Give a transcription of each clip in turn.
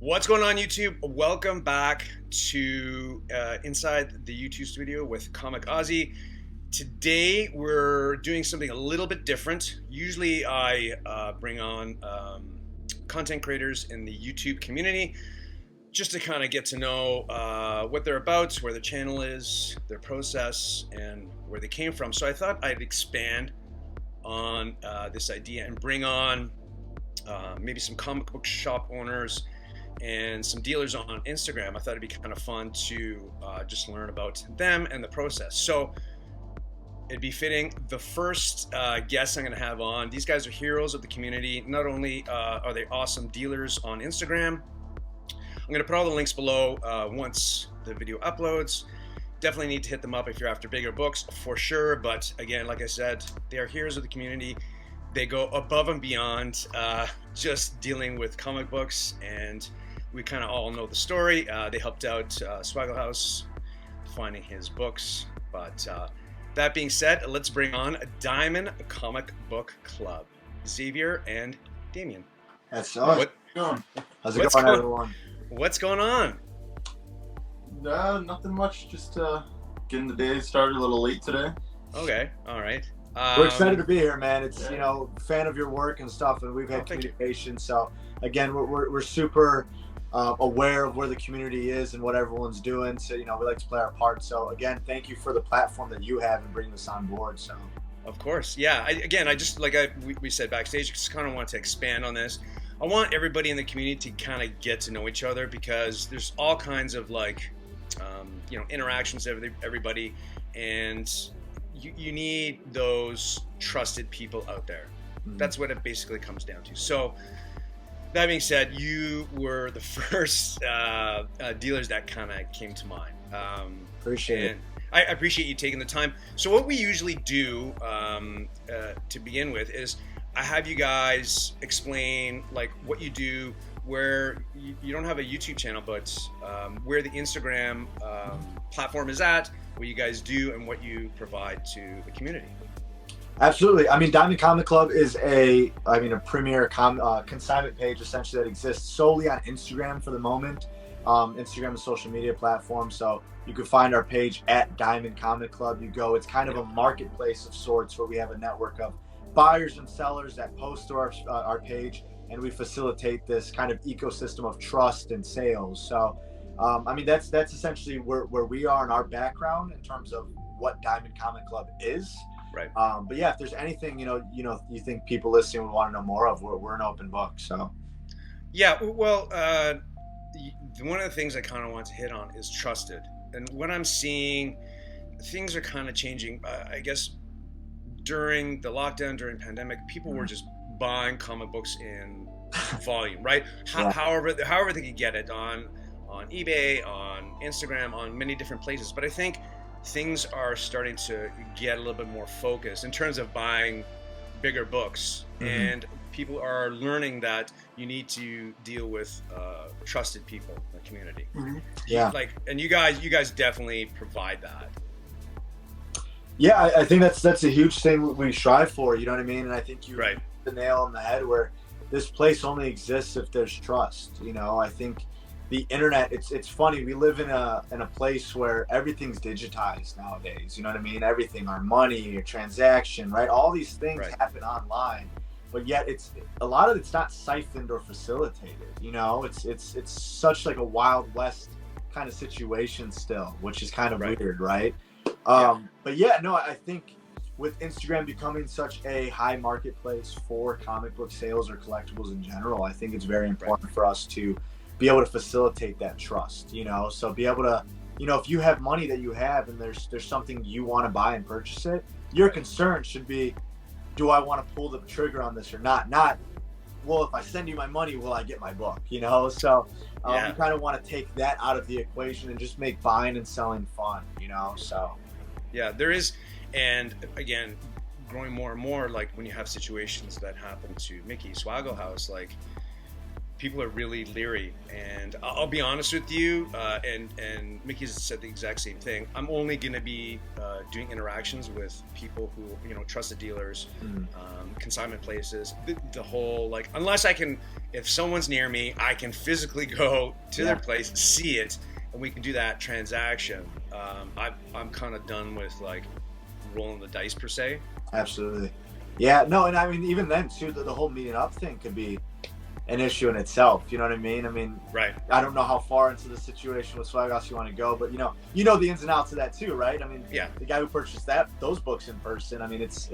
What's going on, YouTube? Welcome back to Inside the YouTube Studio with Comic Ozzy. Today we're doing something a little bit different. Usually I bring on content creators in the YouTube community just to kind of get to know what they're about, where their channel is, their process, and where they came from. So I thought I'd expand on this idea and bring on maybe some comic book shop owners and some dealers on Instagram. I thought it'd be kind of fun to just learn about them and the process. So it'd be fitting. The first guest I'm going to have on, these guys are heroes of the community. Not only are they awesome dealers on Instagram, I'm going to put all the links below once the video uploads. Definitely need to hit them up if you're after bigger books, for sure. But again, like I said, they are heroes of the community. They go above and beyond just dealing with comic books, and we kind of all know the story. They helped out Swaggle House finding his books. But that being said, let's bring on Diamond Comic Book Club, Xavier and Damian. That's awesome. How's it going, everyone? What's going on? Nothing much. Just getting the day started a little late today. Okay, all right. We're excited to be here, man. It's fan of your work and stuff, and we've had communication. So again, we're super aware of where the community is and what everyone's doing. So we like to play our part. So again, thank you for the platform that you have and bringing us on board. So of course, yeah. I just we said backstage, just kind of want to expand on this. I want everybody in the community to kind of get to know each other, because there's all kinds of interactions with everybody, and you need those trusted people out there. That's what it basically comes down to. So that being said, you were the first dealers that kind of came to mind. Appreciate it. I appreciate you taking the time. So what we usually do to begin with is I have you guys explain what you do, where you don't have a YouTube channel, but where the Instagram platform is at, what you guys do, and what you provide to the community. Absolutely. Diamond Comic Club is a premier consignment page essentially that exists solely on Instagram for the moment. Instagram is a social media platform, so you can find our page at Diamond Comic Club. It's kind of a marketplace of sorts where we have a network of buyers and sellers that post to our page, and we facilitate this kind of ecosystem of trust and sales. So that's essentially where we are in our background in terms of what Diamond Comic Club is. Right. But yeah, if there's anything you think people listening would want to know more of, we're an open book. So yeah, well, one of the things I kind of want to hit on is trusted. And what I'm seeing, things are kind of changing. I guess during the lockdown, during pandemic, people were just buying comic books in volume, right? However they could get it on eBay, on Instagram, on many different places. But I think things are starting to get a little bit more focused in terms of buying bigger books, and people are learning that you need to deal with trusted people in the community. Yeah, and you guys definitely provide that. Yeah, I think that's a huge thing we strive for. You know what I mean? And I think you hit the nail on the head where this place only exists if there's trust. I think the internet, it's funny, we live in a place where everything's digitized nowadays. You know what I mean? Everything, our money, your transaction, right? All these things happen online, but yet a lot of it's not siphoned or facilitated. It's such like a Wild West kind of situation still, which is kind of weird, right? But yeah, no, I think with Instagram becoming such a high marketplace for comic book sales or collectibles in general, I think it's very important for us to be able to facilitate that trust, so be able to, if you have money that you have and there's something you want to buy and purchase it, your concern should be, do I want to pull the trigger on this or not? Not, well, if I send you my money, will I get my book? So we kind of want to take that out of the equation and just make buying and selling fun, so. Yeah, there is, and again, growing more and more, when you have situations that happen to Mickey, Swaggle House, people are really leery, and I'll be honest with you, and Mickey's said the exact same thing. I'm only going to be doing interactions with people who, you know, trusted dealers, consignment places, the whole, like, unless I can, if someone's near me, I can physically go to their place, see it, and we can do that transaction. I'm kind of done with, like, rolling the dice per se. Absolutely. Yeah, no, and I mean, even then too, the whole meeting up thing could be an issue in itself. You know what I mean? I mean, right. I don't know how far into the situation with Swag House you want to go, but you know the ins and outs of that too, right? I mean, the guy who purchased those books in person, I mean, it's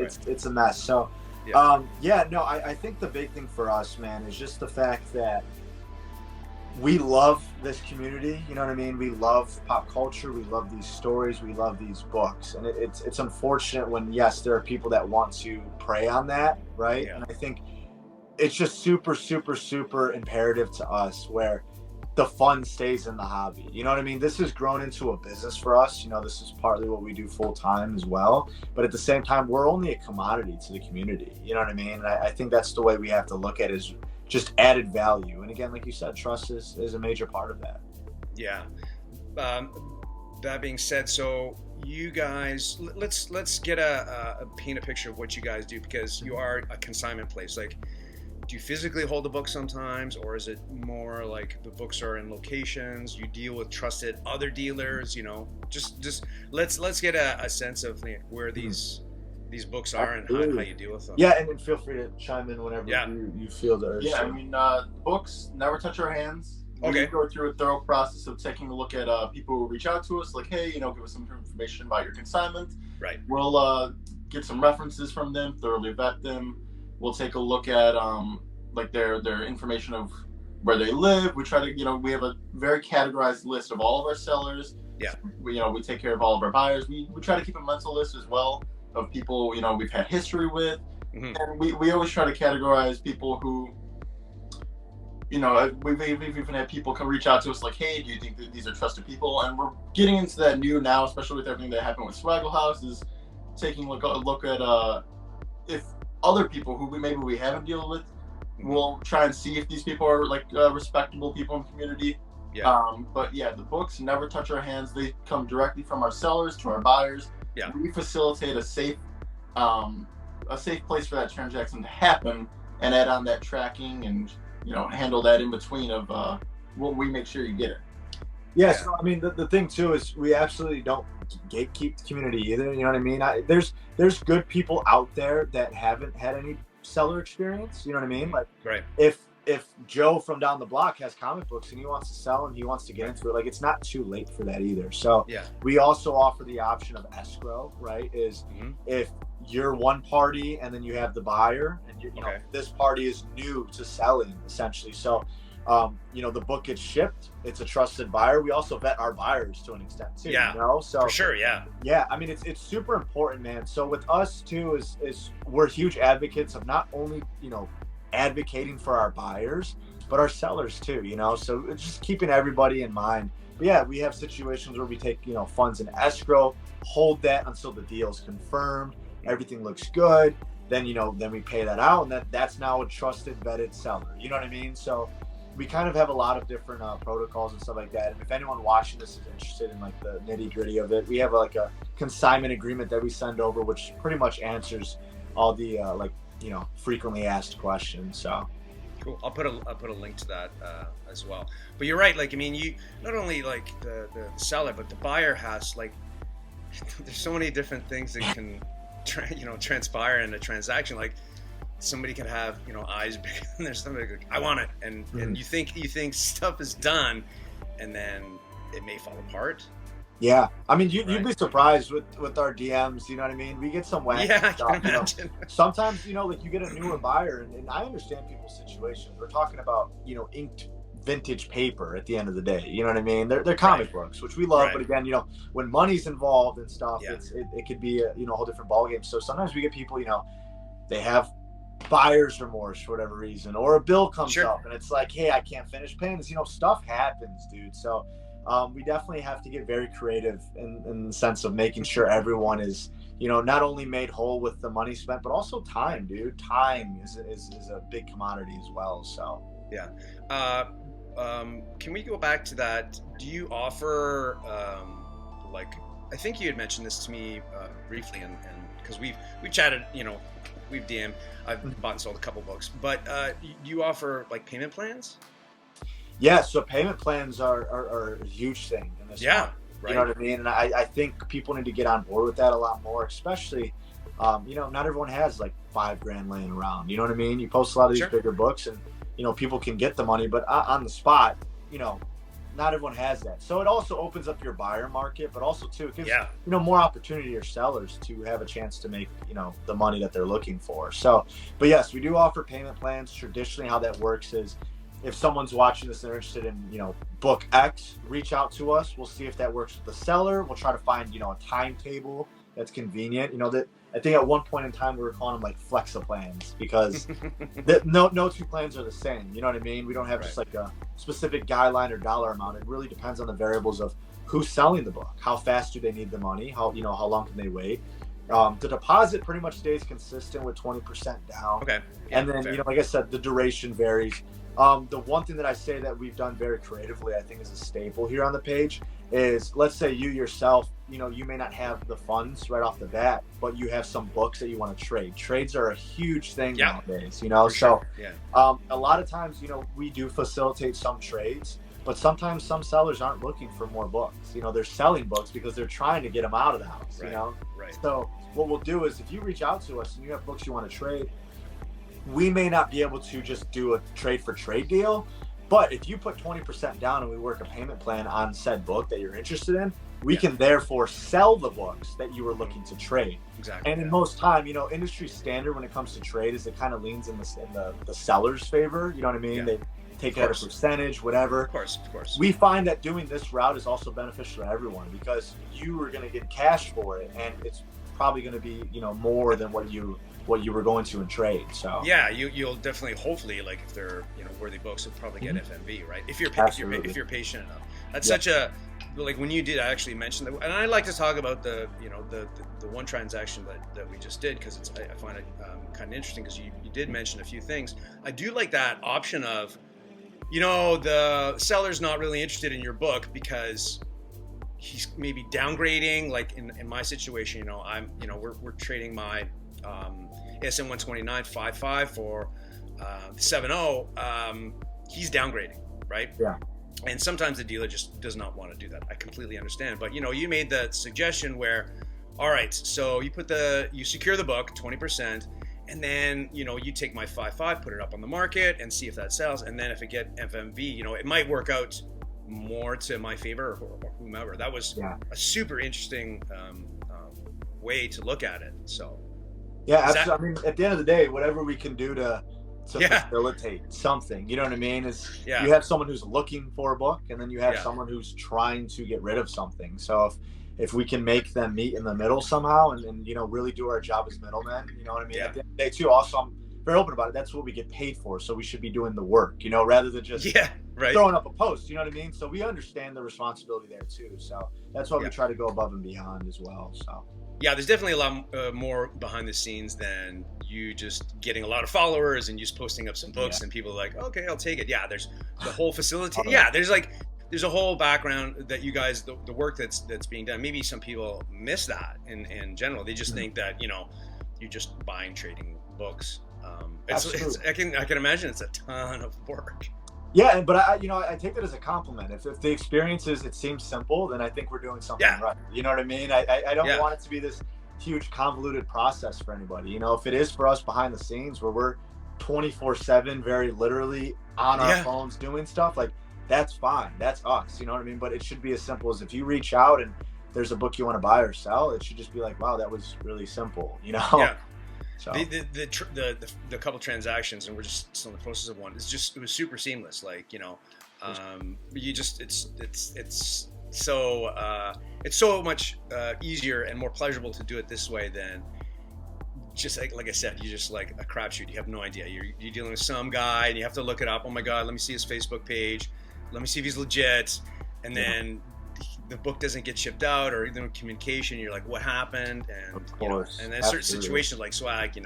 a mess. So, I think the big thing for us, man, is just the fact that we love this community. You know what I mean? We love pop culture. We love these stories. We love these books. And it's unfortunate when, yes, there are people that want to prey on that, right? Yeah. And I think it's just super, super, super imperative to us where the fun stays in the hobby. You know what I mean? This has grown into a business for us. You know, this is partly what we do full time as well. But at the same time, we're only a commodity to the community. You know what I mean? And I think that's the way we have to look at it, is just added value. And again, like you said, trust is a major part of that. Yeah. That being said, so you guys, let's get paint a picture of what you guys do, because you are a consignment place. Like, do you physically hold the book sometimes, or is it more like the books are in locations? You deal with trusted other dealers, you know? Just let's get a sense of where these books are and how you deal with them. Yeah, and feel free to chime in whenever you feel the urge. Yeah, I mean, books never touch our hands. Okay. We go through a thorough process of taking a look at people who reach out to us, like, hey, you know, give us some information about your consignment. Right. We'll get some references from them, thoroughly vet them. We'll take a look at like their information of where they live. We try to, you know, we have a very categorized list of all of our sellers. Yeah. We take care of all of our buyers. We try to keep a mental list as well of people, you know, we've had history with. And we always try to categorize people who, you know, we've even had people come reach out to us like, hey, do you think that these are trusted people? And we're getting into that new now, especially with everything that happened with Swaggle House, is taking a look at if other people who maybe we haven't dealt with, we'll try and see if these people are like respectable people in the community. Yeah. But yeah, the books never touch our hands. They come directly from our sellers to our buyers. Yeah. We facilitate a safe place for that transaction to happen, and add on that tracking and, you know, handle that in between of we make sure you get it. Yeah, so I mean, the thing too is we absolutely don't gatekeep the community either. You know what I mean? There's good people out there that haven't had any seller experience. You know what I mean? Like, right. If Joe from down the block has comic books and he wants to sell and he wants to get into it, like, it's not too late for that either. So we also offer the option of escrow, right? Is if you're one party and then you have the buyer, and you know, this party is new to selling essentially. So you know, the book gets shipped, it's a trusted buyer. We also vet our buyers to an extent too. Yeah. You know? So for sure, yeah. Yeah, I mean, it's super important, man. So with us too is we're huge advocates of not only, you know, advocating for our buyers, but our sellers too, you know? So it's just keeping everybody in mind. But yeah, we have situations where we take, you know, funds in escrow, hold that until the deal's confirmed, everything looks good, then, you know, then we pay that out, and that's now a trusted, vetted seller. You know what I mean? So we kind of have a lot of different protocols and stuff like that. And if anyone watching this is interested in like the nitty gritty of it, we have like a consignment agreement that we send over, which pretty much answers all the like, you know, frequently asked questions. So cool. I'll put a link to that as well. But you're right. Like, I mean, you not only like the seller, but the buyer has, like, there's so many different things that can transpire in a transaction. Like, somebody can have, you know, eyes bigger than there's somebody like, I want it, and you think stuff is done, and then it may fall apart. Yeah, I mean, you'd be surprised with our DMs. You know what I mean? We get some wacky stuff. I can imagine. You know? Sometimes, you know, like, you get a newer buyer, and I understand people's situations. We're talking about, you know, inked vintage paper at the end of the day. You know what I mean? They're comic books, which we love, but again, you know, when money's involved and stuff, it could be a, you know, a whole different ballgame. So sometimes we get people, you know, they have buyer's remorse for whatever reason, or a bill comes up and it's like, hey, I can't finish paying this. You know, stuff happens, dude. So we definitely have to get very creative in the sense of making sure everyone is, you know, not only made whole with the money spent, but also time, dude. Time is a big commodity as well. So Yeah. Can we go back to that? Do you offer, like, I think you had mentioned this to me briefly, and because we've chatted, we've DM'd, I've bought and sold a couple books, but do you offer like payment plans? Yeah, so payment plans are a huge thing in this Yeah, market. right. You know what I mean? And I think people need to get on board with that a lot more, especially, not everyone has like $5,000 laying around. You know what I mean? You post a lot of these bigger books and, people can get the money, but on the spot, not everyone has that. So it also opens up your buyer market, but also too, it gives, more opportunity to your sellers to have a chance to make, the money that they're looking for. So, but yes, we do offer payment plans. Traditionally, how that works is, if someone's watching this and they're interested in, book X, reach out to us. We'll see if that works with the seller. We'll try to find, a timetable that's convenient. That I think at one point in time we were calling them like flexa plans, because no two plans are the same. You know what I mean? We don't have just like a specific guideline or dollar amount. It really depends on the variables of who's selling the book, how fast do they need the money, how long can they wait. The deposit pretty much stays consistent with 20% down. Okay. Yeah, and then, fair. Like I said, the duration varies. The one thing that I say that we've done very creatively, I think is a staple here on the page, is let's say you yourself, you may not have the funds right off the bat, but you have some books that you want to trade. Trades are a huge thing nowadays, so sure. A lot of times, we do facilitate some trades, but sometimes some sellers aren't looking for more books. They're selling books because they're trying to get them out of the house, Right. So what we'll do is, if you reach out to us and you have books you want to trade, we may not be able to just do a trade for trade deal, but if you put 20% down and we work a payment plan on said book that you're interested in, we can therefore sell the books that you were looking to trade. Exactly. And in most time, industry standard when it comes to trade is it kind of leans in the seller's favor. You know what I mean? Yeah. They take out a percentage, whatever. Of course. We find that doing this route is also beneficial to everyone, because you are going to get cash for it, and it's probably going to be, more than what you were going to in trade. So yeah, you'll definitely, hopefully, like if they're worthy books, you'll probably get FMV, right? If you're patient enough. That's such a, like, when you did actually mention that, and I like to talk about the one transaction that we just did, because I find it kind of interesting, because you did mention a few things. I do like that option of, the seller's not really interested in your book because he's maybe downgrading. Like in my situation, we're trading my ASM 129 5.5 for 7.0. He's downgrading, right? Yeah. And sometimes the dealer just does not want to do that. I completely understand. But you made the suggestion where, all right, so you secure the book 20%, and then you take my 5.5, put it up on the market, and see if that sells. And then if it get FMV, it might work out more to my favor, or whomever. That was a super interesting way to look at it. So yeah, absolutely. I mean, at the end of the day, whatever we can do to facilitate something, you know what I mean, is you have someone who's looking for a book, and then you have someone who's trying to get rid of something. So if we can make them meet in the middle somehow, and really do our job as middlemen, you know what I mean. At the end of the day too, also I'm very open about it. That's what we get paid for, so we should be doing the work, rather than just throwing up a post, you know what I mean. So we understand the responsibility there too. So that's why we try to go above and beyond as well. So yeah, there's definitely a lot more behind the scenes than you just getting a lot of followers and just posting up some books and people are like, okay, I'll take it. Yeah, there's the whole facility. There's a whole background that you guys, the work that's being done. Maybe some people miss that in general. They just think that you're just buying, trading books. I can imagine it's a ton of work. Yeah, but I take that as a compliment. If the experience it seems simple, then I think we're doing something right. You know what I mean? I don't want it to be this huge convoluted process for anybody. If it is for us behind the scenes, where we're 24/7, very literally on our phones doing stuff, like, that's fine. That's us. You know what I mean? But it should be as simple as, if you reach out and there's a book you want to buy or sell, it should just be like, wow, that was really simple. Yeah. So the couple transactions, and we're just still in the process of one. It was super seamless. Like, it's so much easier and more pleasurable to do it this way than just like I said, you're just like a crapshoot. You have no idea. You're dealing with some guy and you have to look it up. Oh my God, let me see his Facebook page. Let me see if he's legit. And then the book doesn't get shipped out, or even communication. You're like, what happened? And of course, and then certain situations like swag,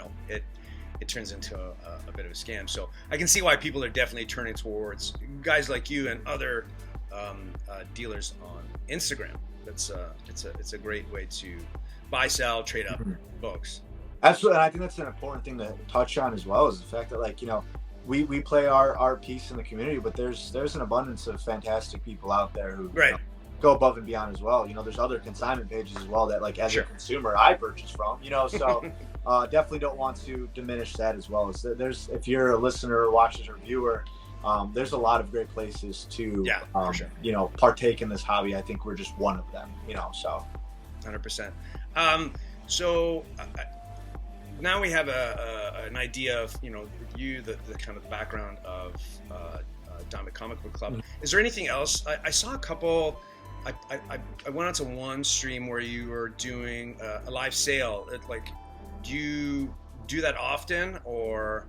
it turns into a bit of a scam. So I can see why people are definitely turning towards guys like you and other dealers on Instagram. It's a great way to buy, sell, trade up books. Absolutely, and I think that's an important thing to touch on as well, is the fact that, like, you know, we play our piece in the community, but there's an abundance of fantastic people out there who Right. you know, go above and beyond as well. You know, there's other consignment pages as well that, like, as a consumer, I purchase from. You know, so definitely don't want to diminish that as well. As there's, if you're a listener, watcher, or viewer, there's a lot of great places to you know, partake in this hobby. I think we're just one of them. You know, so 100%. So now we have an idea of, you know, you, the kind of background of Diamond Comic Book Club. Is there anything else? I saw a couple. I went onto one stream where you were doing a live sale. Like, do you do that often, or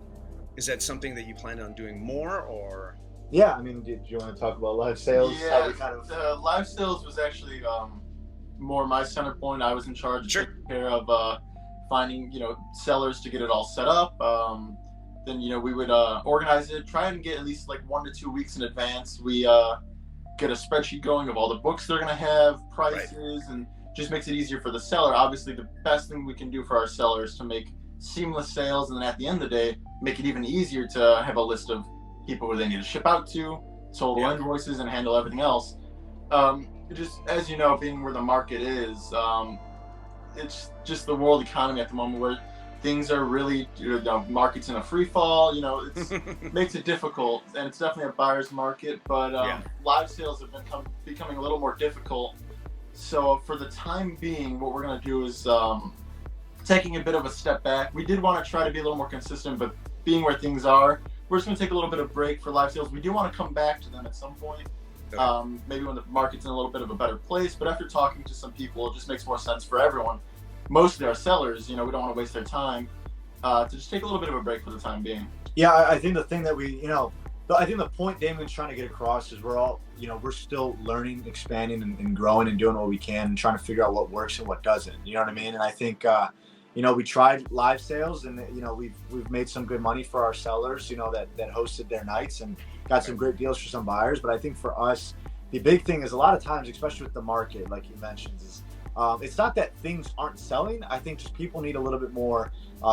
is that something that you plan on doing more? Or yeah, I mean, did you want to talk about live sales? Yeah, live sales was actually more my center point. I was in charge of taking care of finding, you know, sellers to get it all set up. Then, you know, we would organize it, try and get at least like 1 to 2 weeks in advance. We get a spreadsheet going of all the books they're going to have, prices, and just makes it easier for the seller. Obviously, the best thing we can do for our sellers to make seamless sales, and then at the end of the day, make it even easier to have a list of people who they need to ship out to, total invoices, and handle everything else. Just as you know, being where the market is, it's just the world economy at the moment where things are really, you know, market's in a free fall. You know, it makes it difficult, and it's definitely a buyer's market. But live sales have been becoming a little more difficult. So for the time being, what we're going to do is taking a bit of a step back. We did want to try to be a little more consistent, but being where things are, we're just going to take a little bit of break for live sales. We do want to come back to them at some point. Maybe when the market's in a little bit of a better place, but after talking to some people, it just makes more sense for everyone. Mostly our sellers, you know, we don't want to waste their time, to just take a little bit of a break for the time being. Yeah, I think the thing that we, you know, I think the point Damian's trying to get across is we're all, you know, we're still learning, expanding, and growing and doing what we can and trying to figure out what works and what doesn't. You know what I mean? And I think, you know, we tried live sales, and, you know, we've made some good money for our sellers, you know, that hosted their nights and got some great deals for some buyers. But I think for us, the big thing is a lot of times, especially with the market, like you mentioned, is it's not that things aren't selling. I think just people need a little bit more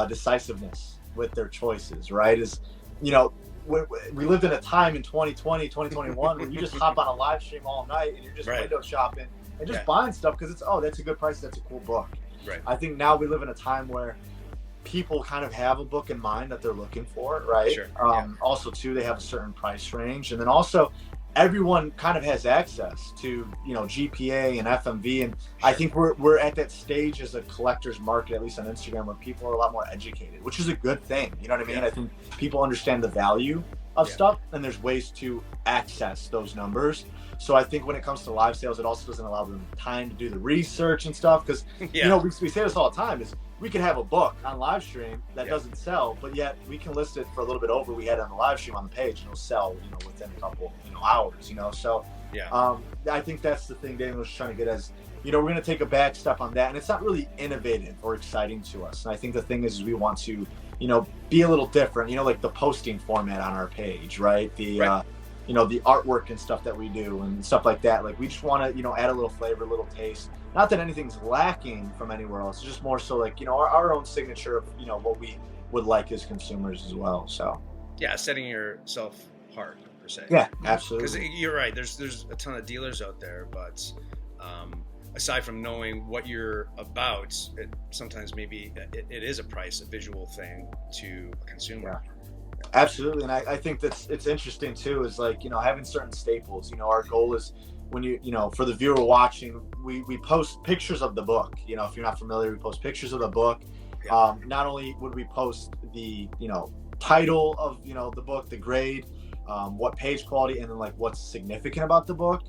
decisiveness with their choices, right? Is, you know, we lived in a time in 2020, 2021 where you just hop on a live stream all night and you're just window shopping and just buying stuff because it's, oh, that's a good price, that's a cool book. Right. I think now we live in a time where people kind of have a book in mind that they're looking for, right? Also, too, they have a certain price range, and then also everyone kind of has access to, you know, GPA and FMV, and I think we're at that stage as a collector's market, at least on Instagram, where people are a lot more educated, which is a good thing. You know what I mean? I think people understand the value of stuff, and there's ways to access those numbers. So I think when it comes to live sales, it also doesn't allow them time to do the research and stuff, because you know, we say this all the time, is we can have a book on live stream that doesn't sell, but yet we can list it for a little bit over we had on the live stream on the page, and it'll sell, you know, within a couple, you know, hours, you know. So I think that's the thing Damian was trying to get, as, you know, we're going to take a back step on that, and it's not really innovative or exciting to us. And I think the thing is we want to, you know, be a little different, you know, like the posting format on our page, right? The you know, the artwork and stuff that we do and stuff like that. Like, we just want to, you know, add a little flavor, a little taste. Not that anything's lacking from anywhere else. It's just more so like, you know, our own signature of, you know, what we would like as consumers as well. So yeah, setting yourself apart per se. Yeah, absolutely. Because you're right. There's a ton of dealers out there, but aside from knowing what you're about, sometimes maybe it is a visual thing to a consumer. Absolutely. And I think that's, it's interesting too, is like, you know, having certain staples. You know, our goal is, when you know, for the viewer watching, we post pictures of the book. You know, if you're not familiar, we post pictures of the book. Not only would we post the, you know, title of, you know, the book, the grade, what page quality, and then like what's significant about the book.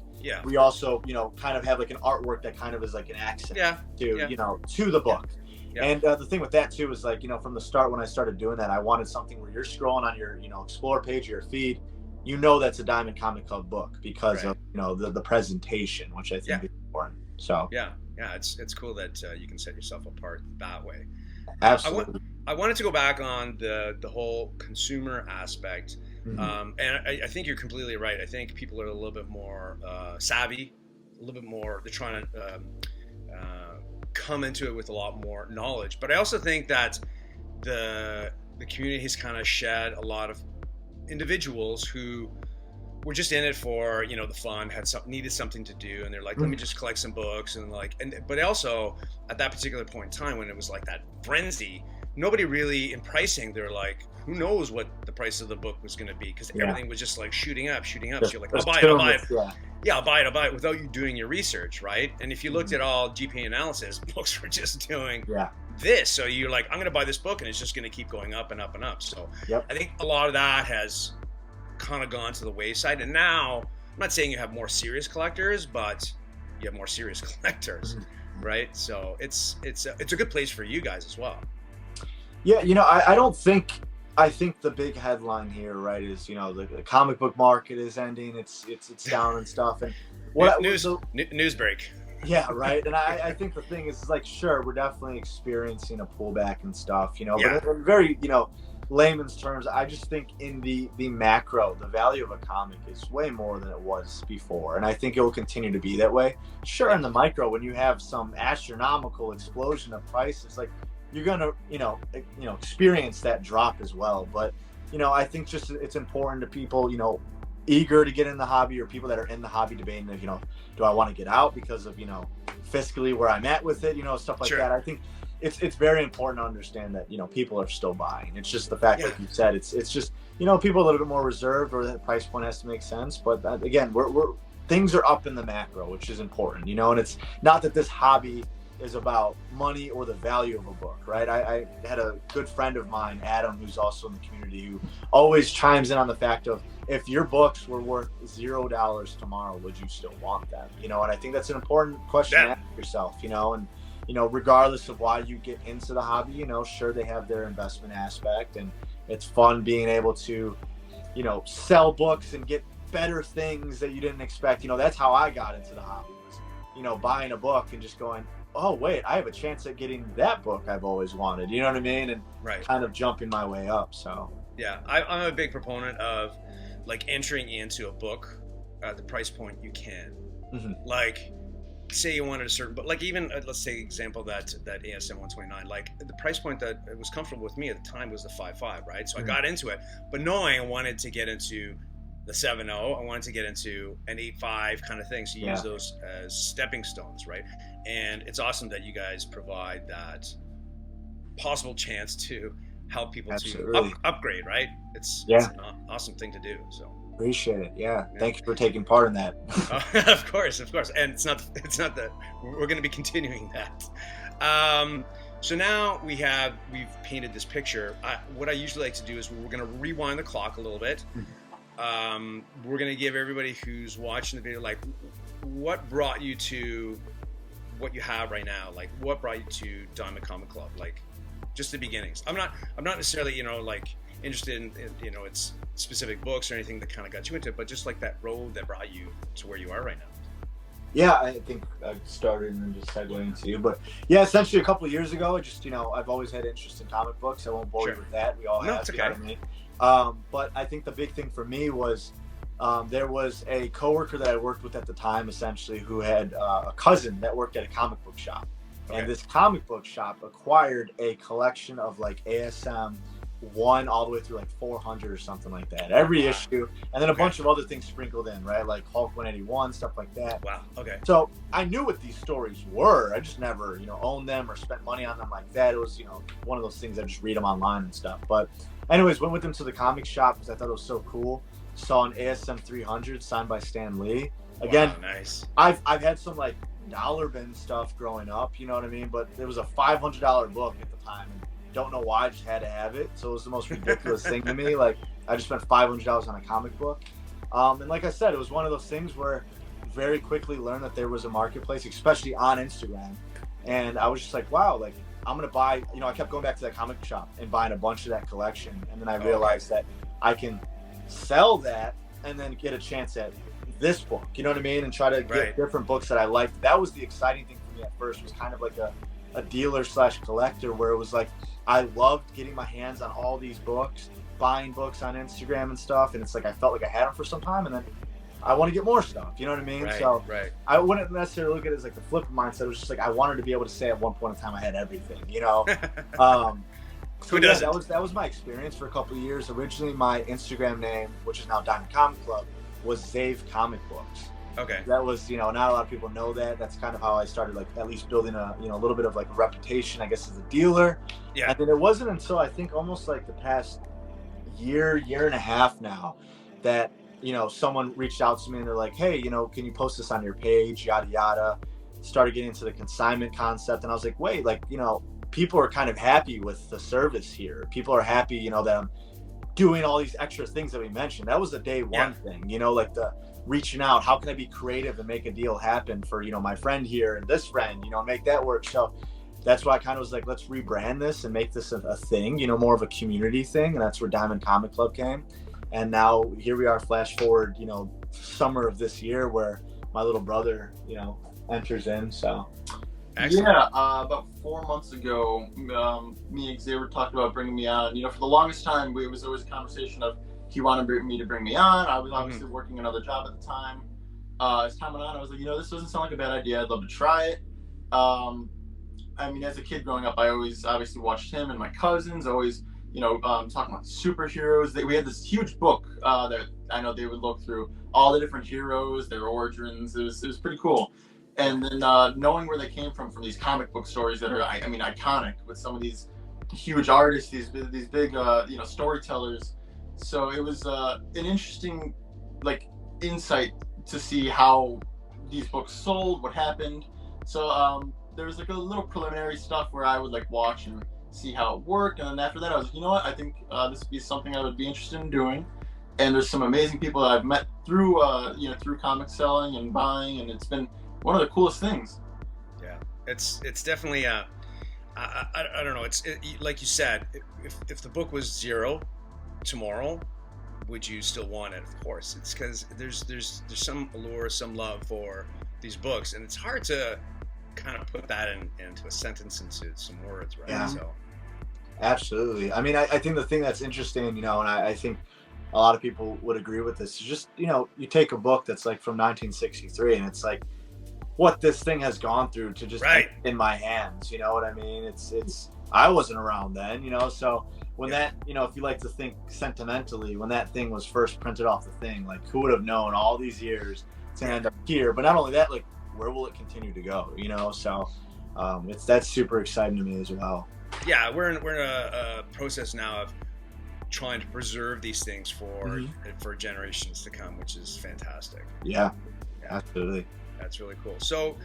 We also, you know, kind of have like an artwork that kind of is like an accent to, you know, to the book. And the thing with that too is, like, you know, from the start when I started doing that, I wanted something where you're scrolling on your, you know, Explore page, your feed, you know, that's a Diamond Comic Club book because of, you know, the presentation, which I think is important. So it's cool that you can set yourself apart that way. Absolutely. I wanted to go back on the whole consumer aspect. And I think you're completely right. I think people are a little bit more savvy, a little bit more, they're trying to come into it with a lot more knowledge. But I also think that the community has kind of shed a lot of individuals who were just in it for, you know, the fun, needed something to do, and they're like, let me just collect some books, and but also at that particular point in time when it was like that frenzy, nobody really in pricing, they're like, who knows what the price of the book was going to be, because everything was just like shooting up. So you're like, I'll buy it. Yeah, I'll buy it without you doing your research, right? And if you looked at all GPA analysis, books were just doing this. So you're like, I'm going to buy this book, and it's just going to keep going up and up and up. So I think a lot of that has kind of gone to the wayside. And now, I'm not saying you have more serious collectors, but you have more serious collectors, right? So it's a good place for you guys as well. Yeah, you know, I think the big headline here, right, is, you know, the comic book market is ending. It's down and stuff. And news break. Yeah, right. And I think the thing is like, sure, we're definitely experiencing a pullback and stuff, you know, but in very, you know, layman's terms, I just think in the macro, the value of a comic is way more than it was before. And I think it will continue to be that way. Sure, in the micro, when you have some astronomical explosion of prices, like, you're gonna, you know, experience that drop as well. But, you know, I think just it's important to people, you know, eager to get in the hobby, or people that are in the hobby debating if, you know, do I want to get out because of, you know, fiscally where I'm at with it, you know, stuff like that. I think it's very important to understand that, you know, people are still buying. It's just the fact, like you said, it's just, you know, people a little bit more reserved, or that price point has to make sense. But again, we're things are up in the macro, which is important, you know. And it's not that this hobby is about money or the value of a book, right? I had a good friend of mine, Adam, who's also in the community, who always chimes in on the fact of, if your books were worth $0 tomorrow, would you still want them? You know, and I think that's an important question to ask yourself, you know. And, you know, regardless of why you get into the hobby, you know, sure, they have their investment aspect, and it's fun being able to, you know, sell books and get better things that you didn't expect. You know, that's how I got into the hobby, was, you know, buying a book and just going, oh wait, I have a chance at getting that book I've always wanted, you know what I mean? And kind of jumping my way up. So yeah, I'm a big proponent of like entering into a book at the price point you can. Like, say you wanted a certain book, like even let's say example that ASM 129, like the price point that it was comfortable with me at the time was the 5.5, right? So I got into it, but knowing I wanted to get into the 7.0, I wanted to get into an 8.5 kind of thing. So you use those as stepping stones, right? And it's awesome that you guys provide that possible chance to help people to upgrade, right? It's an awesome thing to do. So appreciate it. Yeah. Thank you for taking part in that. Of course. And it's not that we're going to be continuing that. So now we've painted this picture. What I usually like to do is we're going to rewind the clock a little bit. We're going to give everybody who's watching the video, like, what brought you to what you have right now? Like, what brought you to Diamond Comic Club? Like, just the beginnings. I'm not necessarily, you know, like interested in you know, it's specific books or anything that kind of got you into it, but just like that road that brought you to where you are right now. Yeah, I think I started and then just segued into you. But yeah, essentially a couple of years ago, I just, you know, I've always had interest in comic books. I won't bore you with that. We all have. It's okay. You know what I mean? But I think the big thing for me was there was a coworker that I worked with at the time, essentially, who had a cousin that worked at a comic book shop. And this comic book shop acquired a collection of like ASM 1 all the way through like 400 or something like that. Every issue. And then a bunch of other things sprinkled in, right? Like Hulk 181, stuff like that. Wow. Okay. So I knew what these stories were. I just never, you know, owned them or spent money on them like that. It was, you know, one of those things I just read them online and stuff. But anyways, went with them to the comic shop because I thought it was so cool. Saw an ASM 300 signed by Stan Lee. Again, nice. I've had some like dollar bin stuff growing up, you know what I mean? But it was a $500 book at the time. And don't know why, I just had to have it. So it was the most ridiculous thing to me. Like, I just spent $500 on a comic book. And like I said, it was one of those things where very quickly learned that there was a marketplace, especially on Instagram. And I was just like, wow, like, I'm going to buy, you know, I kept going back to that comic shop and buying a bunch of that collection. And then I realized that I can sell that and then get a chance at this book, you know what I mean? And try to get different books that I liked. That was the exciting thing for me at first, was kind of like a a dealer / collector, where it was like I loved getting my hands on all these books, buying books on Instagram and stuff, and it's like I felt like I had them for some time, and then I want to get more stuff. You know what I mean? Right, so right. I wouldn't necessarily look at it as like the flip mindset. It was just like I wanted to be able to say at one point in time I had everything. You know. So Who doesn't? that was my experience for a couple of years. Originally, my Instagram name, which is now Diamond Comic Club, was Xav Comic Books. Okay. That was, you know, not a lot of people know that. That's kind of how I started, like, at least building a, you know, a little bit of like a reputation, I guess, as a dealer. Yeah. And then it wasn't until I think almost like the past year and a half now that, you know, someone reached out to me and they're like, hey, you know, can you post this on your page, yada yada. Started getting into the consignment concept, and I was like, wait, like, you know, people are kind of happy with the service here. People are happy, you know, that I'm doing all these extra things that we mentioned. That was the day one thing, you know, like the reaching out. How can I be creative and make a deal happen for, you know, my friend here and this friend, you know, make that work. So that's why I kind of was like, let's rebrand this and make this a thing, you know, more of a community thing. And that's where Diamond Comic Club came. And now here we are, flash forward, you know, summer of this year, where my little brother, you know, enters in. So excellent. Yeah, about 4 months ago, me and Xavier talked about bringing me on. You know, for the longest time, it was always a conversation of he wanted me to bring me on. I was obviously working another job at the time. As time went on, I was like, you know, this doesn't sound like a bad idea. I'd love to try it. I mean, as a kid growing up, I always obviously watched him and my cousins, always, you know, talking about superheroes. We had this huge book that I know they would look through all the different heroes, their origins. It was pretty cool. And then knowing where they came from these comic book stories that are, I mean, iconic, with some of these huge artists, these big, you know, storytellers. So it was an interesting, like, insight to see how these books sold, what happened. So there was like a little preliminary stuff where I would like watch and see how it worked. And then after that, I was like, you know what? I think this would be something I would be interested in doing. And there's some amazing people that I've met through, you know, through comic selling and buying, and it's been one of the coolest things. Yeah, it's definitely I don't know. It's like you said, if the book was zero tomorrow, would you still want it? Of course. It's because there's some allure, some love for these books, and it's hard to kind of put that into a sentence, into some words, right? Yeah. So absolutely. I mean, I think the thing that's interesting, you know, and I think a lot of people would agree with this, is just, you know, you take a book that's like from 1963, and it's like what this thing has gone through to just right. in my hands, you know what I mean? It's I wasn't around then, you know, so when that, you know, if you like to think sentimentally, when that thing was first printed off the thing, like, who would have known all these years to end up here? But not only that, like, where will it continue to go, you know? So that's super exciting to me as well. Yeah, we're in a process now of trying to preserve these things for generations to come, which is fantastic. Yeah, absolutely. That's really cool. So,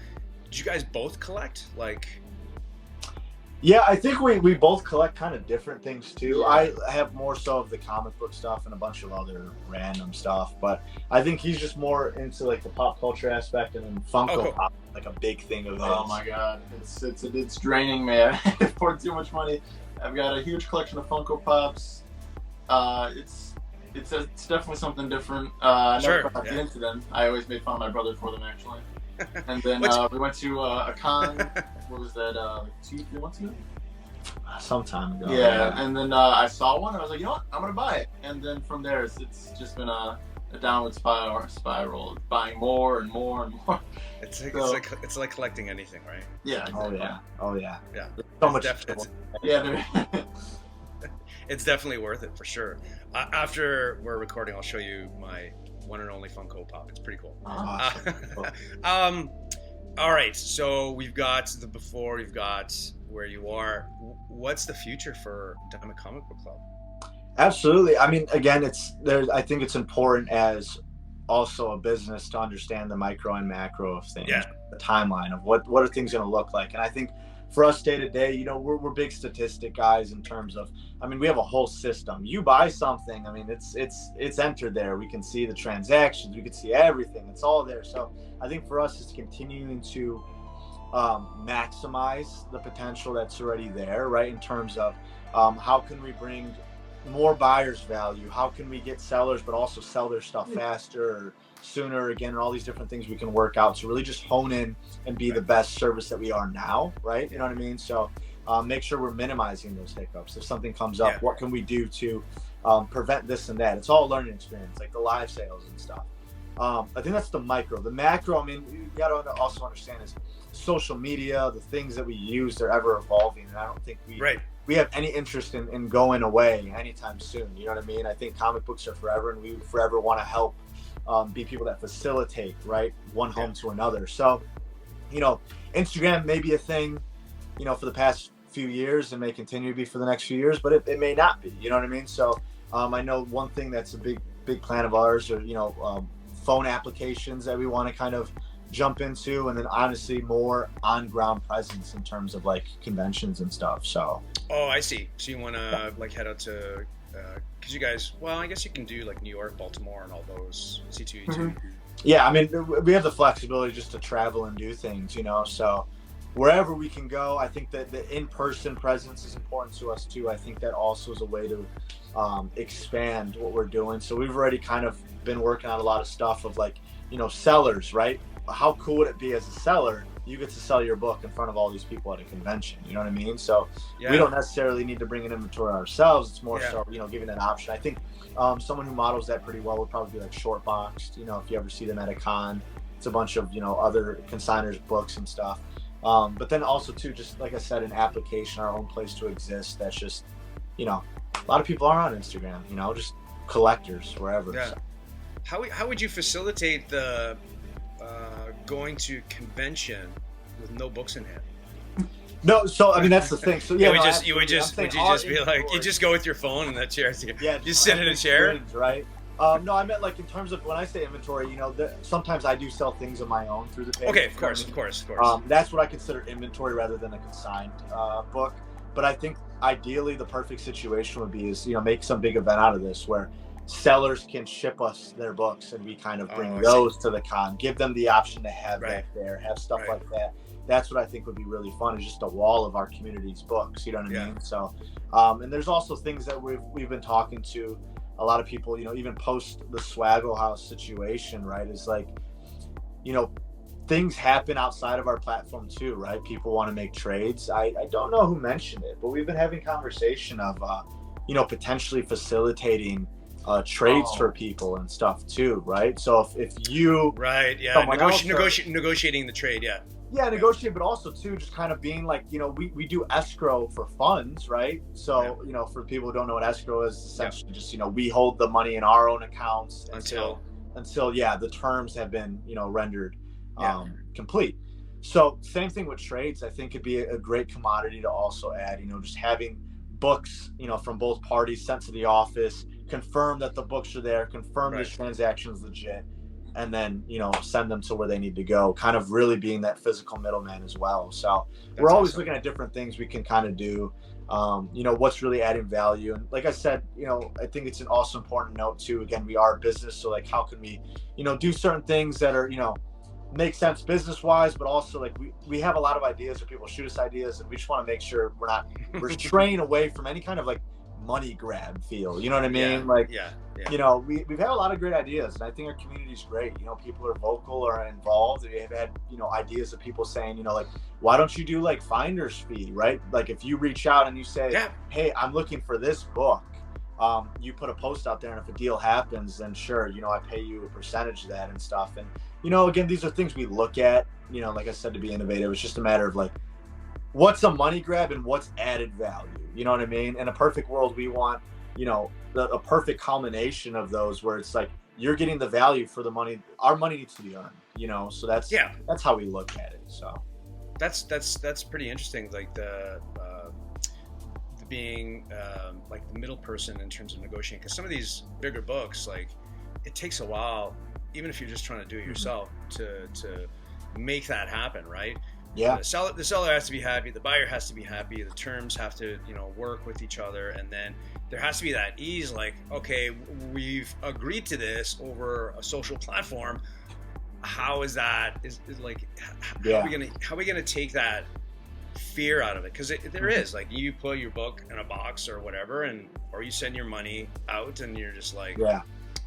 did you guys both collect? Like, yeah, I think we both collect kind of different things too. I have more so of the comic book stuff and a bunch of other random stuff, but I think he's just more into like the pop culture aspect, and then Funko Pop, like a big thing of his. Oh my god, it's draining, man. I've poured too much money. I've got a huge collection of Funko Pops. It's definitely something different. I never got into them. I always made fun of my brother for them, actually. And then we went to a con. What was that? 2 months ago? Some time ago. Yeah, and then I saw one, and I was like, you know what? I'm gonna buy it. And then from there, it's just been a downward spiral, buying more and more and more. It's like collecting anything, right? Yeah. Exactly. Oh yeah. Yeah. So much. It's definitely worth it for sure. After we're recording, I'll show you my one and only Funko Pop. It's pretty cool. Awesome. All right. So we've got the before, we've got where you are. What's the future for Diamond Comic Book Club? Absolutely. I mean, again, I think it's important as also a business to understand the micro and macro of things. Yeah. The timeline of what are things going to look like. And I think for us day to day, you know, we're big statistic guys in terms of, I mean, we have a whole system. You buy something, I mean, it's entered there. We can see the transactions, we can see everything. It's all there. So I think for us, it's continuing to maximize the potential that's already there, right? In terms of how can we bring more buyers value? How can we get sellers but also sell their stuff faster or sooner, again, and all these different things we can work out to really just hone in and be the best service that we are now, right? You know what I mean? So make sure we're minimizing those hiccups. If something comes up, what can we do to prevent this and that? It's all a learning experience, like the live sales and stuff. I think that's the micro. The macro, I mean, you got to also understand is social media, the things that we use, they're ever evolving, and I don't think we have any interest in going away anytime soon. You know what I mean? I think comic books are forever, and we forever want to help be people that facilitate, right, one home to another. So, you know, Instagram may be a thing, you know, for the past few years and may continue to be for the next few years, but it may not be. You know what I mean? So I know one thing that's a big plan of ours, or, you know, phone applications that we want to kind of jump into, and then honestly more on-ground presence in terms of like conventions and stuff. So I see. So you want to like head out to because you guys, well, I guess you can do like New York, Baltimore, and all those C2E2. Yeah, I mean, we have the flexibility just to travel and do things, you know, so wherever we can go. I think that the in-person presence is important to us too. I think that also is a way to expand what we're doing. So we've already kind of been working on a lot of stuff of like, you know, sellers, right? How cool would it be as a seller? You get to sell your book in front of all these people at a convention. You know what I mean? So we don't necessarily need to bring an inventory ourselves. It's more so, you know, giving that option. I think someone who models that pretty well would probably be like Shortboxed. You know, if you ever see them at a con, it's a bunch of, you know, other consigners books and stuff. But then also too, just like I said, an application, our own place to exist. That's just, you know, a lot of people are on Instagram, you know, just collectors wherever. Yeah. So. How would you facilitate the going to convention with no books in hand? No, so I mean that's the thing. So yeah, would you just be like, you just go with your phone and that chair? Yeah, you sit in a chair, screens, right? No, I meant like in terms of when I say inventory, you know, sometimes I do sell things of my own through the page. Okay, of course. That's what I consider inventory rather than a consigned book. But I think ideally the perfect situation would be is, you know, make some big event out of this where sellers can ship us their books and we kind of bring those to the con, give them the option to have that there, have stuff like that. That's what I think would be really fun, is just a wall of our community's books. You know what I mean? So, and there's also things that we've been talking to a lot of people, you know, even post the Swaggle House situation, right? Is like, you know, things happen outside of our platform too, right? People want to make trades. I don't know who mentioned it, but we've been having conversation of, you know, potentially facilitating trades for people and stuff too, right? So if you negotiating the trade, negotiate, but also too just kind of being like, you know, we do escrow for funds, right? So you know, for people who don't know what escrow is, essentially just, you know, we hold the money in our own accounts until the terms have been, you know, rendered complete. So same thing with trades. I think it'd be a great commodity to also add, you know, just having books, you know, from both parties sent to the office, confirm that the books are there, confirm this transaction is legit, and then, you know, send them to where they need to go, kind of really being that physical middleman as well. So we're always looking at different things we can kind of do, you know, what's really adding value. And like I said, you know, I think it's an also important note too, again, we are a business, so like how can we, you know, do certain things that are, you know, make sense business wise, but also like we have a lot of ideas, or people shoot us ideas, and we just want to make sure we're straying away from any kind of like money grab feel, you know what I mean? You know, we've had a lot of great ideas, and I think our community's great. You know, people are vocal or involved. We have had, you know, ideas of people saying, you know, like, why don't you do like finder's fee, right? Like if you reach out and you say, hey, I'm looking for this book, you put a post out there, and if a deal happens, then sure, you know, I pay you a percentage of that and stuff. And, you know, again, these are things we look at, you know, like I said, to be innovative. It's just a matter of like, what's a money grab and what's added value? You know what I mean? In a perfect world, we want, you know, a perfect combination of those where it's like you're getting the value for the money. Our money needs to be earned, you know. So that's how we look at it. So that's pretty interesting. Like the being like the middle person in terms of negotiating, because some of these bigger books, like, it takes a while, even if you're just trying to do it yourself, to make that happen, right? The seller has to be happy, the buyer has to be happy, the terms have to, you know, work with each other, and then there has to be that ease, like, okay, we've agreed to this over a social platform. How is that? Is like, how are we gonna take that fear out of it, because there is, like, you put your book in a box or whatever, or you send your money out and you're just like,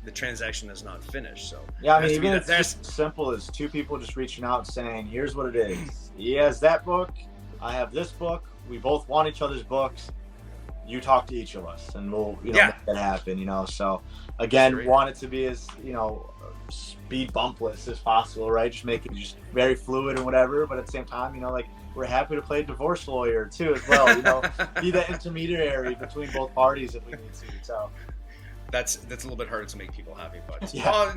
the transaction is not finished. So yeah, I mean, even it's just simple as two people just reaching out and saying, here's what it is. He has that book, I have this book, we both want each other's books, you talk to each of us and we'll make that happen. So again, want it to be as speed bumpless as possible, right? Just make it just very fluid and whatever, but at the same time, like, we're happy to play divorce lawyer too as well, be that intermediary between both parties if we need to. So that's a little bit harder to make people happy, but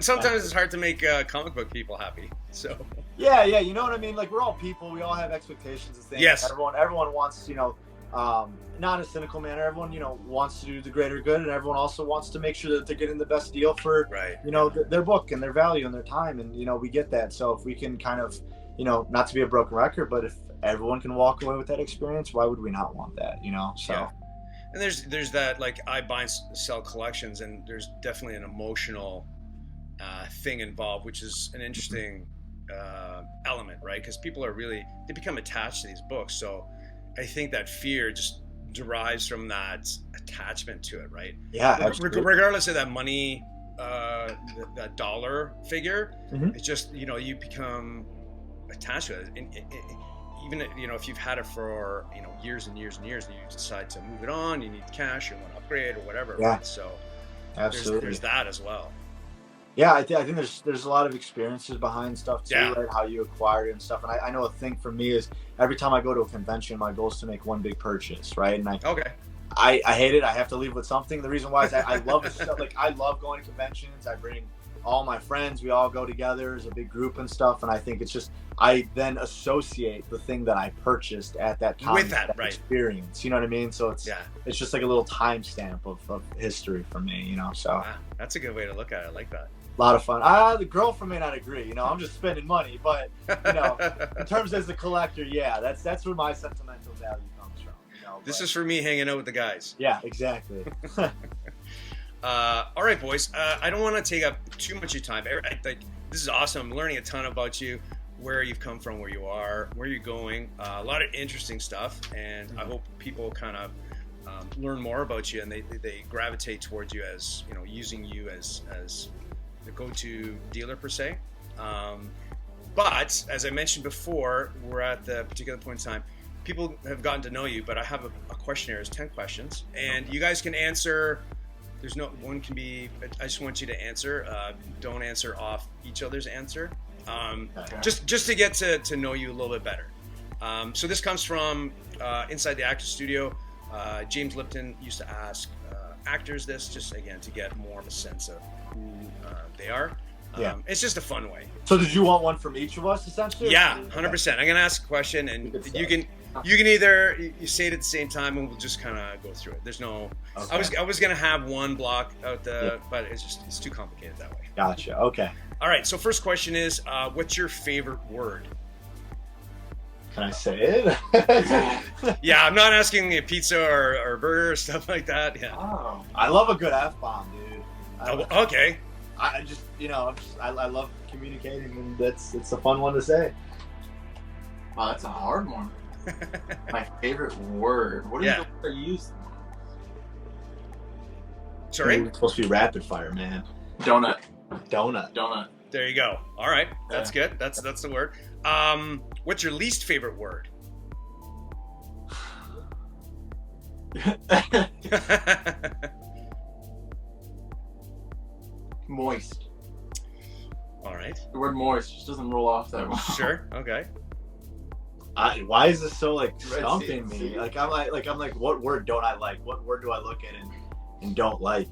sometimes it's hard to make comic book people happy. So yeah, you know what I mean? Like, we're all people, we all have expectations and things. Yes. Everyone wants, not in a cynical manner. Everyone, wants to do the greater good, and everyone also wants to make sure that they're getting the best deal for, their book and their value and their time. And, we get that. So if we can kind of, not to be a broken record, but if everyone can walk away with that experience, why would we not want that, So. Yeah. And there's that, like, I buy and sell collections, and there's definitely an emotional thing involved, which is an interesting element, right? Because people they become attached to these books. So I think that fear just derives from that attachment to it, right? Yeah, absolutely. Regardless of that money, that dollar figure, it's just, you become attached to it. Even if you've had it for years and years and years, and you decide to move it on, you need cash, you want to upgrade or whatever. Yeah, right? So absolutely, there's that as well. Yeah, I think there's a lot of experiences behind stuff too, Yeah. right? How you acquire it and stuff. And I know a thing for me is every time I go to a convention, my goal is to make one big purchase, right? And I hate it. I have to leave with something. The reason why is I love it. Like, I love going to conventions. I bring all my friends. We all go together as a big group and stuff. And I think it's just, I then associate the thing that I purchased at that time with that experience. You know what I mean? So it's just like a little timestamp of history for me. So wow, that's a good way to look at it. I like that. A lot of fun. The girlfriend may not agree. I'm just spending money, but in terms as a collector, that's where my sentimental value comes from. This is for me hanging out with the guys. Yeah, exactly. All right, boys. I don't want to take up too much of your time. This is awesome. I'm learning a ton about you, where you've come from, where you are, where you're going. A lot of interesting stuff, and I hope people kind of learn more about you, and they gravitate towards you as using you as the go-to dealer per se. But as I mentioned before, we're at the particular point in time. People have gotten to know you, but I have a questionnaire. It's 10 questions, and you guys can answer. There's no one can be. I just want you to answer. Don't answer off each other's answer. Just to get to know you a little bit better. So this comes from inside the actor studio. James Lipton used to ask actors this, just again to get more of a sense of who they are. It's just a fun way. So did you want one from each of us essentially? Yeah, 100%. I'm gonna ask a question, and you can either you say it at the same time, and we'll just kind of go through it. There's no. Okay. I was gonna have one block out but it's too complicated that way. Gotcha. Okay. All right. So first question is, what's your favorite word? Can I say it? Yeah, I'm not asking a pizza or burger or stuff like that. Yeah. Oh, I love a good F-bomb, dude. Okay. I just, I love communicating, and it's a fun one to say. Wow, that's a hard one. My favorite word. What are you using? Sorry? It's supposed to be rapid fire, man. Donut. There you go. All right. That's good. That's the word. What's your least favorite word? Moist. All right. The word moist just doesn't roll off that well. Sure. Okay. Why is this so stumping me? I'm like, what word don't I like? What word do I look at and don't like?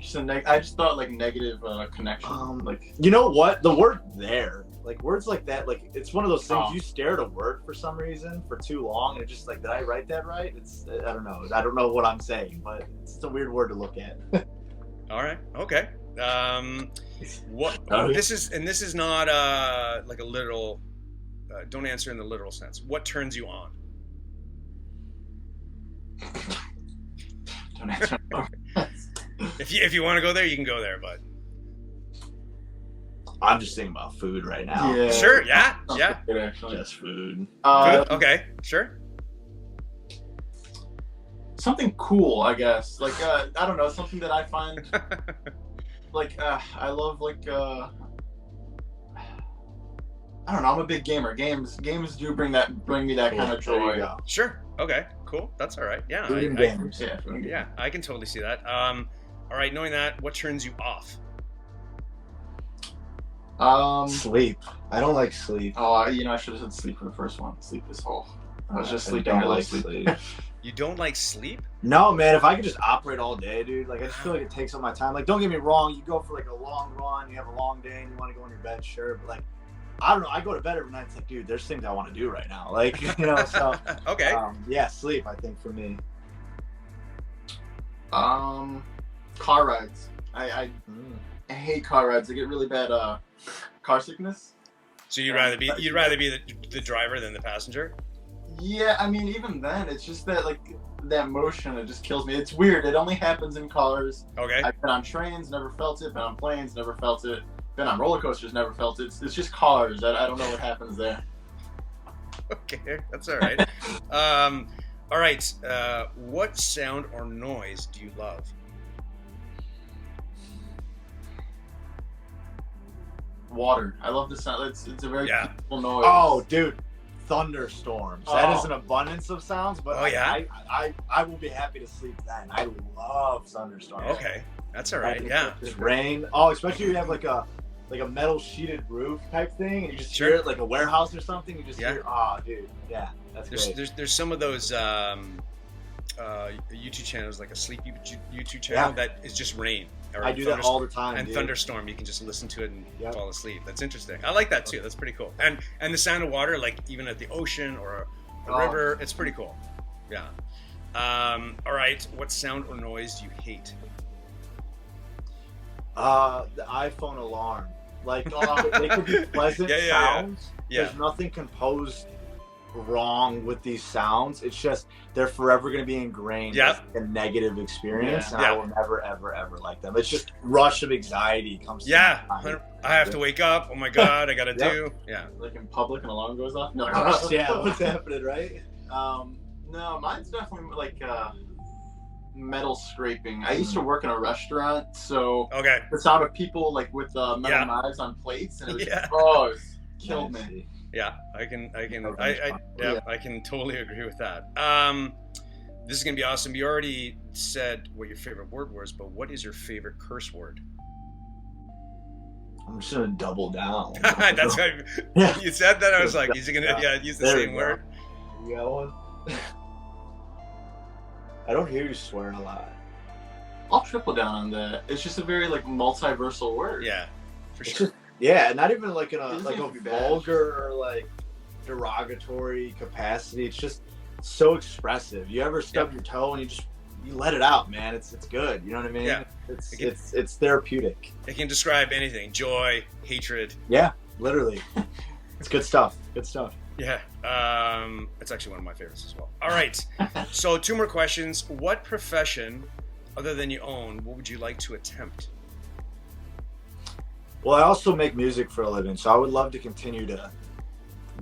I just thought negative connection. You know what? The word there, words like that, it's one of those things you stare at a word for some reason for too long, and it's just did I write that right? I don't know. I don't know what I'm saying, but it's a weird word to look at. All right. Okay. This is not a literal. Don't answer in the literal sense. What turns you on? Don't answer. If you want to go there, you can go there. But I'm just thinking about food right now. Yeah. Sure. Yeah. Good, actually. Just food. Good. Okay. Sure. something cool, I guess. Like I don't know, something that I find like I love like I don't know. I'm a big gamer. Games do bring me that kind of joy. Sure. Okay. Cool. That's all right. Yeah. Yeah. I can totally see that. All right. Knowing that, what turns you off? Sleep. I don't like sleep. Oh, I should have said sleep for the first one. Sleep is whole. I was just sleeping. I don't like sleep. You don't like sleep? No, man. If I could just operate all day, dude. Like I just feel like it takes up my time. Like don't get me wrong. You go for like a long run. You have a long day, and you want to go in your bed. Sure, but like. I don't know. I go to bed every night. It's like, dude, there's things I want to do right now. Like, so. Okay. Yeah, sleep, I think, for me. Car rides. I hate car rides. I get really bad car sickness. So you'd rather be the driver than the passenger? Yeah, I mean, even then, it's just that, like, that motion, it just kills me. It's weird. It only happens in cars. Okay. I've been on trains, never felt it. Been on planes, never felt it. Been on roller coasters, never felt it. It's just cars. I don't know what happens there. Okay, that's all right. All right. What sound or noise do you love? Water. I love the sound. It's a very beautiful noise. Oh, dude, thunderstorms. That is an abundance of sounds. But I will be happy to sleep then. I love thunderstorms. Okay, that's all right. Yeah. Just rain. Oh, especially if you have like a metal sheeted roof type thing, and you just hear it like a warehouse or something. You just hear, oh, dude, yeah, that's great. There's some of those YouTube channels, like a sleep YouTube channel that is just rain. Or I do that all the time. And thunderstorm, you can just listen to it and fall asleep. That's interesting. I like that too. That's pretty cool. And the sound of water, like even at the ocean or a river, it's pretty cool. Yeah. All right. What sound or noise do you hate? The iPhone alarm. Like, they could be pleasant sounds. Yeah. There's nothing composed wrong with these sounds. It's just they're forever going to be ingrained as a negative experience, and I will never, ever, ever like them. It's just rush of anxiety comes. Yeah, I have to wake up. Oh my god, I got to do. Yeah, like in public, an alarm goes off. No, yeah, what's happening, right? No, mine's definitely like metal scraping. I used to work in a restaurant, so the sound of people like with metal knives on plates, and it was it killed me. Yeah, I can totally agree with that. This is gonna be awesome. You already said what your favorite word was, but what is your favorite curse word? I'm just gonna double down. That's how you said that. I was like, is he gonna use the same word? You got one? I don't hear you swear a lot. I'll triple down on that. It's just a very like multiversal word. Yeah, for sure. Not even like in a vulgar or like derogatory capacity. It's just so expressive. You ever stub your toe and you let it out, man. It's good. You know what I mean? Yeah. It's therapeutic. It can describe anything: joy, hatred. Yeah, literally. It's good stuff. Good stuff. Yeah, it's actually one of my favorites as well. All right, so 2 more questions. What profession, other than you own, what would you like to attempt? Well, I also make music for a living, so I would love to continue to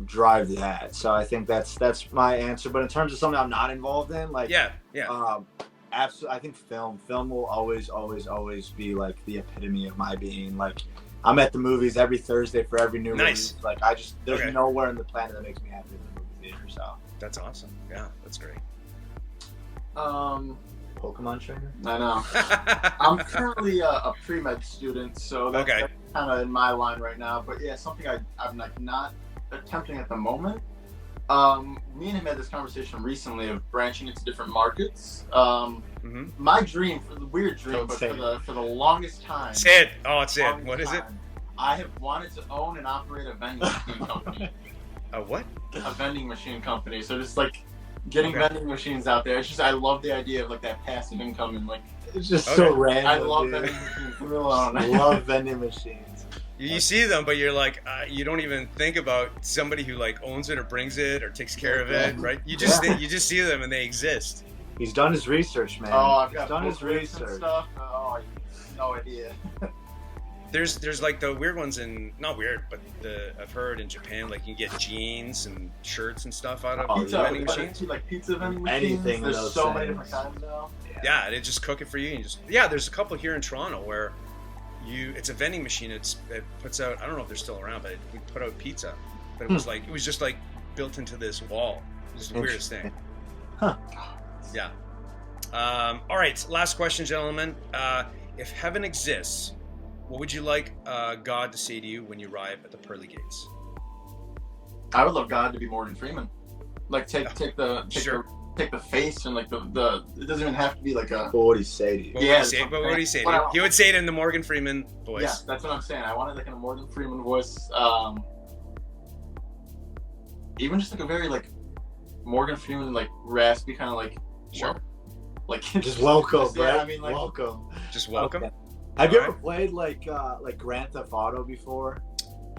drive that. So I think that's my answer. But in terms of something I'm not involved in, like absolutely, I think film will always be like the epitome of my being. Like I'm at the movies every Thursday for every new movie. Like there's nowhere in the planet that makes me happier than the movie theater. So that's awesome. Yeah, that's great. Pokemon trainer? I know. I'm currently a pre-med student, so that's kind of in my line right now. But yeah, something I'm like not attempting at the moment. Me and him had this conversation recently of branching into different markets. My dream, for the longest time. Say it. Oh, it's it. What is it? I have wanted to own and operate a vending machine company. A what? A vending machine company. So just like getting vending machines out there. It's just I love the idea of like that passive income and like it's just so random. I love vending machines. I love vending machines. You see them, but you're like, you don't even think about somebody who like owns it or brings it or takes care of it, right? You just see them and they exist. He's done his research, man. Oh, I've got done his research. And stuff. Oh, no idea. There's like the weird ones not weird, but I've heard in Japan, like you can get jeans and shirts and stuff out of vending machines. Like pizza vending machines. Anything. There's so many different kinds now. Yeah, they just cook it for you. And there's a couple here in Toronto where it's a vending machine. It puts out, I don't know if they're still around, but we put out pizza. But it was just like built into this wall. It was the weirdest thing. Huh. Yeah. All right, last question, gentlemen. If heaven exists, what would you like God to say to you when you arrive at the pearly gates? I would love God to be Morgan Freeman. Like take the face and like the it doesn't even have to be like a. What would he say to you? What would he say to you? He would say it in the Morgan Freeman voice. Yeah, that's what I'm saying. I want it like in a Morgan Freeman voice. Even just like a very like Morgan Freeman like raspy kind of like. Sure. Like just welcome, yeah, right? I mean, like, welcome. Just welcome. Okay. Have you ever played like Grand Theft Auto before?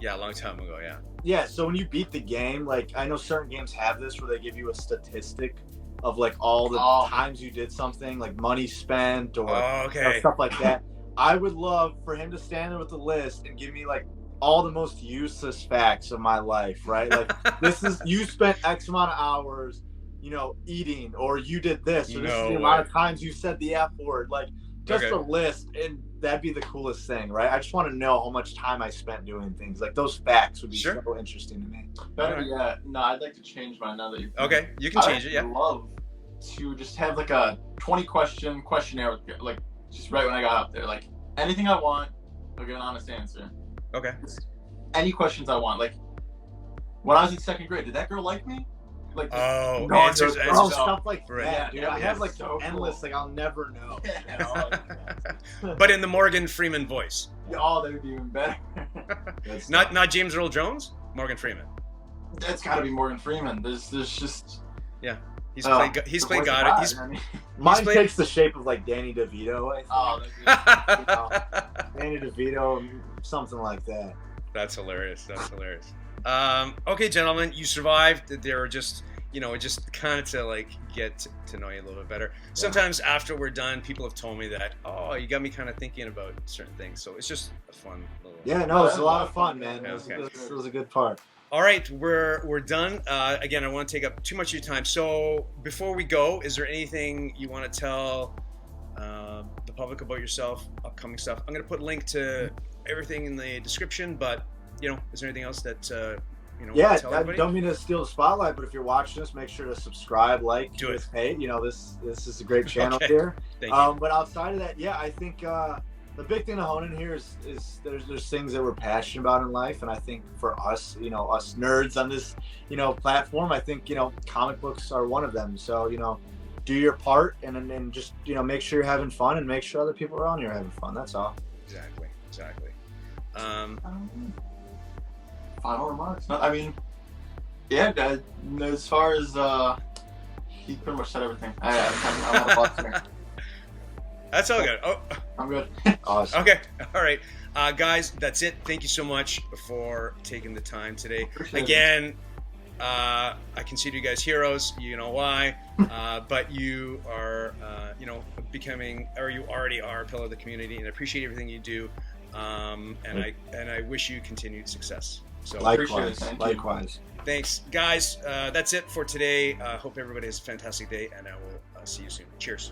Yeah, a long time ago. Yeah. Yeah. So when you beat the game, like I know certain games have this where they give you a statistic of like all the times you did something, like money spent or stuff like that. I would love for him to stand there with the list and give me like all the most useless facts of my life. Right? Like this is you spent X amount of hours. Eating, or you did this, or this is the amount of times you said the F word, like just a list, and that'd be the coolest thing, right? I just want to know how much time I spent doing things. Like those facts would be so interesting to me. Better yet, no, I'd like to change mine now that you. Okay, you can change it. Yeah. I'd love to just have like a 20-question questionnaire, like just right when I got up there, like anything I want, I'll get an honest answer. Okay. Just any questions I want, like when I was in second grade, did that girl like me? Like answers stuff like that. Yeah, dude. I have like endless, like I'll never know. But in the Morgan Freeman voice. Oh, that would be even better. not James Earl Jones, Morgan Freeman. That's got to be Morgan Freeman. There's just he's played God. Mine takes the shape of like Danny DeVito. I think. Danny DeVito, something like that. That's hilarious. Okay, gentlemen, you survived. There were just kind of to like get to know you a little bit better. Sometimes after we're done, people have told me that, you got me kind of thinking about certain things. So it's just a fun little. Yeah, no, it's a lot of fun, man. It was a good part. All right, we're done. Again, I want to take up too much of your time. So before we go, is there anything you want to tell the public about yourself, upcoming stuff? I'm going to put a link to everything in the description, but is there anything else that tell everybody? Don't mean to steal the spotlight, but if you're watching this, make sure to subscribe, like, do it. Hey, this is a great channel here. Thank you. But outside of that, I think the big thing to hone in here is there's things that we're passionate about in life, and I think for us, us nerds on this, platform, I think comic books are one of them. So do your part, and just make sure you're having fun, and make sure other people around you are having fun. That's all. Exactly. Final remarks. No, I mean, as far as he pretty much said everything. I want to box here. That's all good. Oh, I'm good. Awesome. Okay. All right, guys. That's it. Thank you so much for taking the time today. Again, I consider you guys heroes. You know why? But you are, becoming, or you already are a pillar of the community, and I appreciate everything you do. And I wish you continued success. So likewise. Thanks, guys. That's it for today. Hope everybody has a fantastic day, and I will see you soon. Cheers.